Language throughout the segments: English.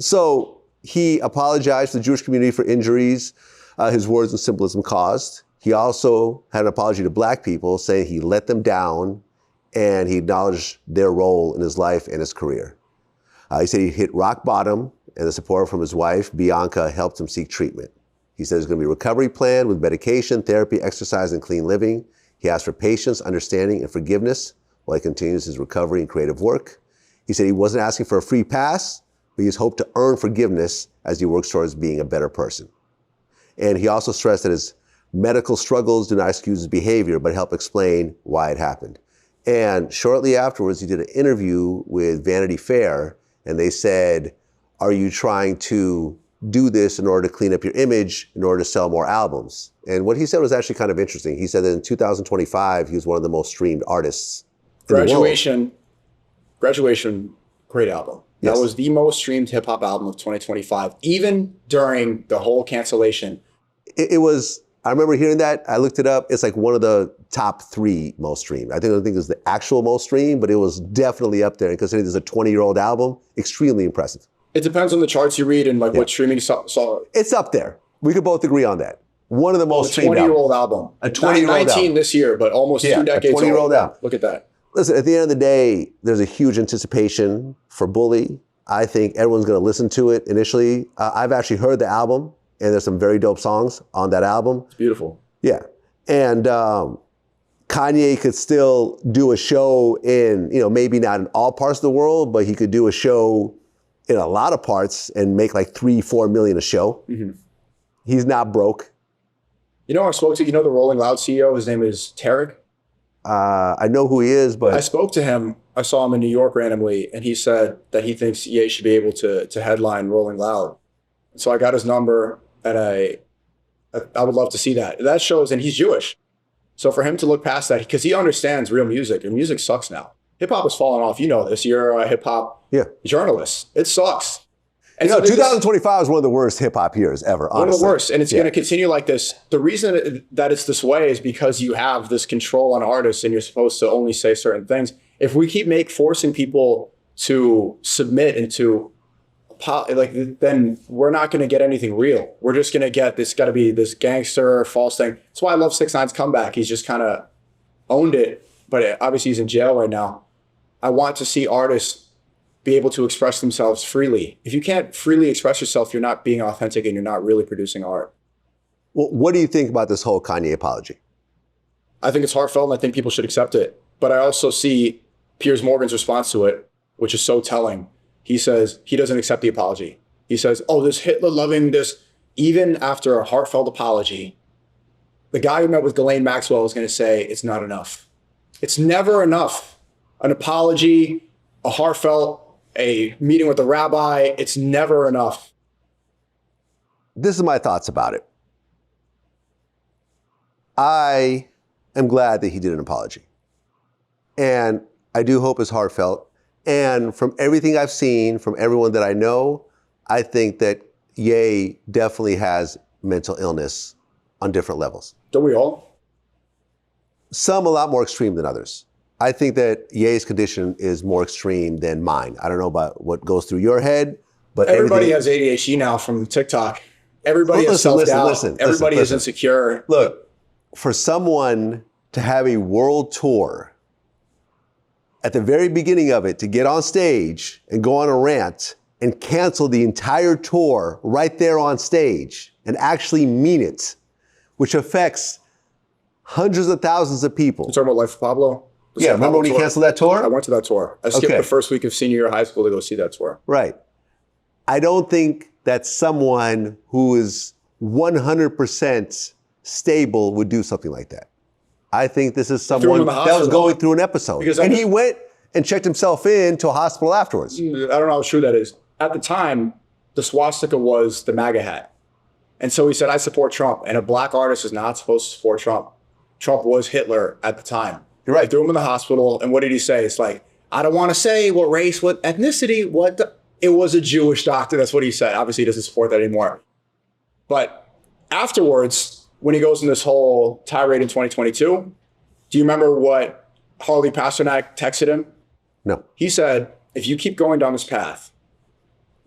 So he apologized to the Jewish community for injuries his words and symbolism caused. He also had an apology to black people, saying he let them down and he acknowledged their role in his life and his career. He said he hit rock bottom and the support from his wife, Bianca, helped him seek treatment. He said there's going to be a recovery plan with medication, therapy, exercise, and clean living. He asked for patience, understanding, and forgiveness while he continues his recovery and creative work. He said he wasn't asking for a free pass, but he's hoped to earn forgiveness as he works towards being a better person. And he also stressed that his medical struggles do not excuse his behavior, but help explain why it happened. And shortly afterwards, he did an interview with Vanity Fair, and they said, are you trying to do this in order to clean up your image, in order to sell more albums? And what he said was actually kind of interesting. He said that in 2025, he was one of the most streamed artists in the world. Graduation, great album. Yes. That was the most streamed hip hop album of 2025, even during the whole cancellation. It was, I remember hearing that, I looked it up, it's like one of the top 3 most streamed. I don't think it was the actual most streamed, but it was definitely up there. And considering this is a 20-year-old album, extremely impressive. It depends on the charts you read and like what streaming saw. It's up there. We could both agree on that. One of the most streamed 20-year-old album. A 20-year-old 19 album. This year, but almost 2 decades a 20-year-old album. Look at that. Listen, at the end of the day, there's a huge anticipation for Bully. I think everyone's going to listen to it initially. I've actually heard the album, and there's some very dope songs on that album. It's beautiful. Yeah. And Kanye could still do a show in, maybe not in all parts of the world, but he could do a show in a lot of parts and make like 3-4 million a show. Mm-hmm. He's not broke. I spoke to, the Rolling Loud CEO, his name is Tarek. I know who he is, but I spoke to him. I saw him in New York randomly, and he said that he thinks Ye should be able to headline Rolling Loud. So I got his number, and I would love to see that. That shows, and he's Jewish. So for him to look past that, because he understands real music, and music sucks now. Hip hop has fallen off. You know this. You're a hip hop journalist. It sucks. And 2025 is one of the worst hip hop years ever, honestly. One of the worst, and it's going to continue like this. The reason that it's this way is because you have this control on artists, and you're supposed to only say certain things. If we keep forcing people to submit and to then we're not going to get anything real. We're just going to get this. Got to be this gangster false thing. That's why I love 6ix9ine's comeback. He's just kind of owned it, but obviously he's in jail right now. I want to see artists be able to express themselves freely. If you can't freely express yourself, you're not being authentic and you're not really producing art. Well, what do you think about this whole Kanye apology? I think it's heartfelt and I think people should accept it. But I also see Piers Morgan's response to it, which is so telling. He says he doesn't accept the apology. He says, oh, this Hitler-loving, this, even after a heartfelt apology, the guy who met with Ghislaine Maxwell is going to say it's not enough. It's never enough. An apology, a heartfelt, a meeting with a rabbi, it's never enough. This is my thoughts about it. I am glad that he did an apology. And I do hope it's heartfelt. And from everything I've seen, from everyone that I know, I think that Ye definitely has mental illness on different levels. Don't we all? Some a lot more extreme than others. I think that Ye's condition is more extreme than mine. I don't know about what goes through your head, but everybody has ADHD now from TikTok. Everybody has self-doubt. Everybody is insecure. Look, for someone to have a world tour, at the very beginning of it, to get on stage and go on a rant and cancel the entire tour right there on stage and actually mean it, which affects hundreds of thousands of people. You're talking about Life of Pablo? Yeah, remember when he canceled that tour? I went to that tour. I skipped the first week of senior year of high school to go see that tour. Right. I don't think that someone who is 100% stable would do something like that. I think this is someone that was going through an episode. And he went and checked himself into a hospital afterwards. I don't know how true that is. At the time, the swastika was the MAGA hat. And so he said, I support Trump. And a black artist is not supposed to support Trump. Trump was Hitler at the time. You're right. They threw him in the hospital. And what did he say? It's like, I don't want to say what race, what ethnicity, it was a Jewish doctor. That's what he said. Obviously, he doesn't support that anymore. But afterwards, when he goes in this whole tirade in 2022, do you remember what Harley Pasternak texted him? No. He said, if you keep going down this path,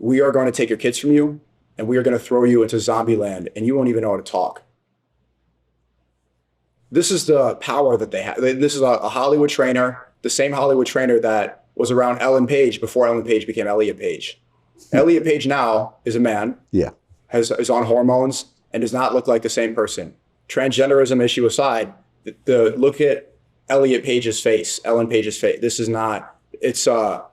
we are going to take your kids from you and we are going to throw you into zombie land and you won't even know how to talk. This is the power that they have. This is a Hollywood trainer, the same Hollywood trainer that was around Ellen Page before Ellen Page became Elliot Page. Elliot Page now is a man, is on hormones, and does not look like the same person. Transgenderism issue aside, look at Elliot Page's face, Ellen Page's face. This is not, it's a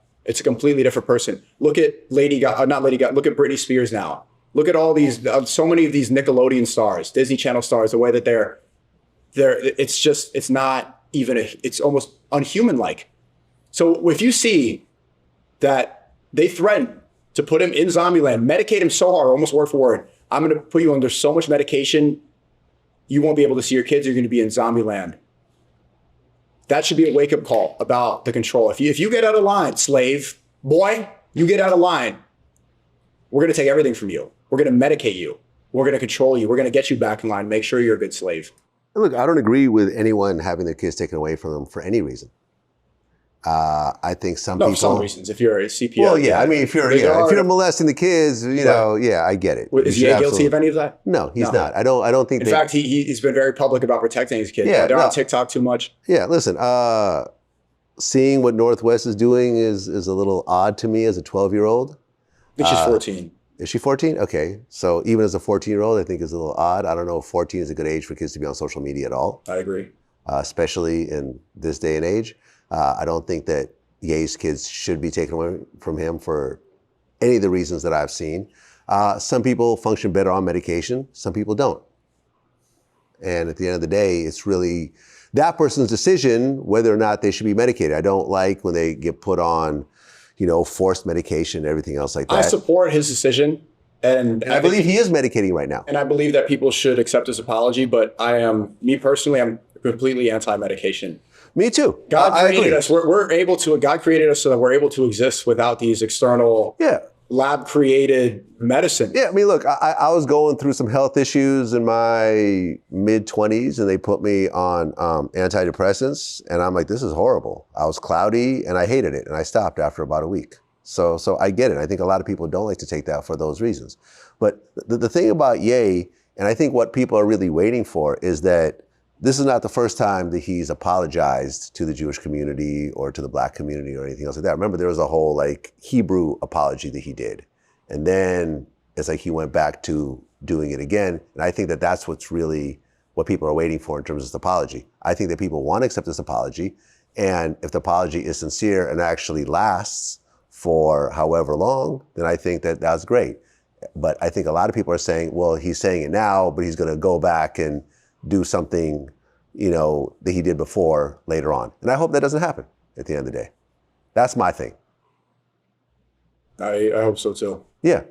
completely different person. Look at look at Britney Spears now. Look at all these, so many of these Nickelodeon stars, Disney Channel stars, the way that it's not even, it's almost unhuman-like. So if you see that they threaten to put him in Zombieland, medicate him so hard, almost word for word, I'm going to put you under so much medication, you won't be able to see your kids, you're going to be in Zombieland. That should be a wake-up call about the control. If you get out of line, slave, boy, you get out of line, we're going to take everything from you. We're going to medicate you. We're going to control you. We're going to get you back in line, make sure you're a good slave. Look, I don't agree with anyone having their kids taken away from them for any reason. I think people. For some reasons, if you're a CPS. Well, yeah, I mean, if you're molesting the kids, I get it. Is he guilty of any of that? No, he's not. I don't think. In fact, he's been very public about protecting his kids. Yeah, they're on TikTok too much. Yeah, listen. Seeing what Northwest is doing is a little odd to me as a 12-year-old. I think she's 14. Is she 14? Okay, so even as a 14-year-old, I think is a little odd. I don't know if 14 is a good age for kids to be on social media at all. I agree. Especially in this day and age. I don't think that Ye's kids should be taken away from him for any of the reasons that I've seen. Some people function better on medication, some people don't. And at the end of the day, it's really that person's decision whether or not they should be medicated. I don't like when they get put on, forced medication and everything else like that. I support his decision. And I believe he is medicating right now. And I believe that people should accept his apology, but I'm completely anti-medication. Me too. God created us. God created us so that we're able to exist without these external lab-created medicine. Yeah, I mean, look, I was going through some health issues in my mid-20s, and they put me on antidepressants, and I'm like, this is horrible. I was cloudy, and I hated it, and I stopped after about a week. So I get it. I think a lot of people don't like to take that for those reasons. But the thing about Ye, and I think what people are really waiting for, is that this is not the first time that he's apologized to the Jewish community or to the Black community or anything else like that. Remember, there was a whole Hebrew apology that he did. And then it's like he went back to doing it again. And I think that that's what's really what people are waiting for in terms of this apology. I think that people want to accept this apology. And if the apology is sincere and actually lasts for however long, then I think that that's great. But I think a lot of people are saying, well, he's saying it now, but he's going to go back and do something, that he did before later on. And I hope that doesn't happen at the end of the day. That's my thing. I hope so too. Yeah.